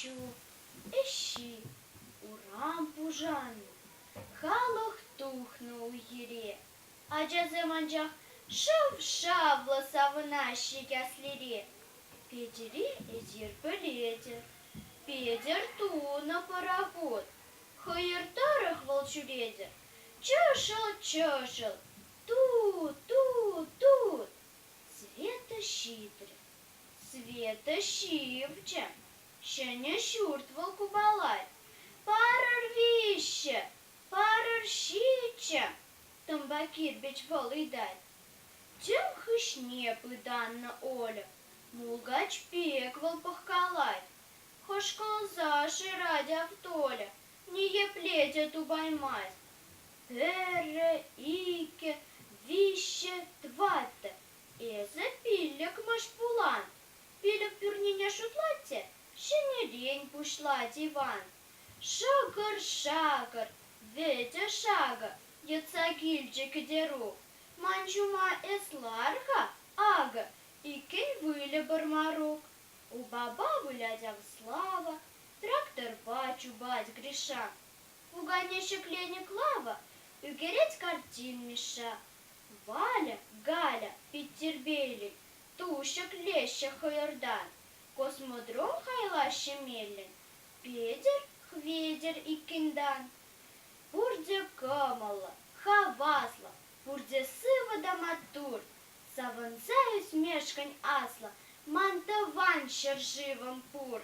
ищу, ищи у рампу Жанну. Халох тухну у гире, а джаземанджах шав-шав лоса в нашей яслире. Педери эзир полетер, педер ту на пароход, хайертарах волчуредер, чешел, тут, Света щитре, Света щивче, ще не щурт волку балай, парар щиче, тамбакир беч волый дай. Тем хышне пыданна Оля, мулгач пеквал пахкалай, хошкал заши ради автоля, не еплетя тубаймать. Перре, ике, вище, тватте, эзе пиллек машпулан, пилек пюрниня шутлатте, ще не лень пушлать Иван. Шагар, ветя шага, яцагильджик деру, манчума эсларка, ага, и кень выля бармарук. У баба вылядяв слава, трактор бачу бать греша, у ганещик леник лава, угереть картин меша. Валя, Галя, Петтербейлин, Туща, Клеща, Хайордан, Космодром Хайлаще Меллин, Педер, Хведер и Киндан. Пурде камала, хавасла, пурде сыва да матур, саванцаюсь мешкань асла, мантаван щерживом пур.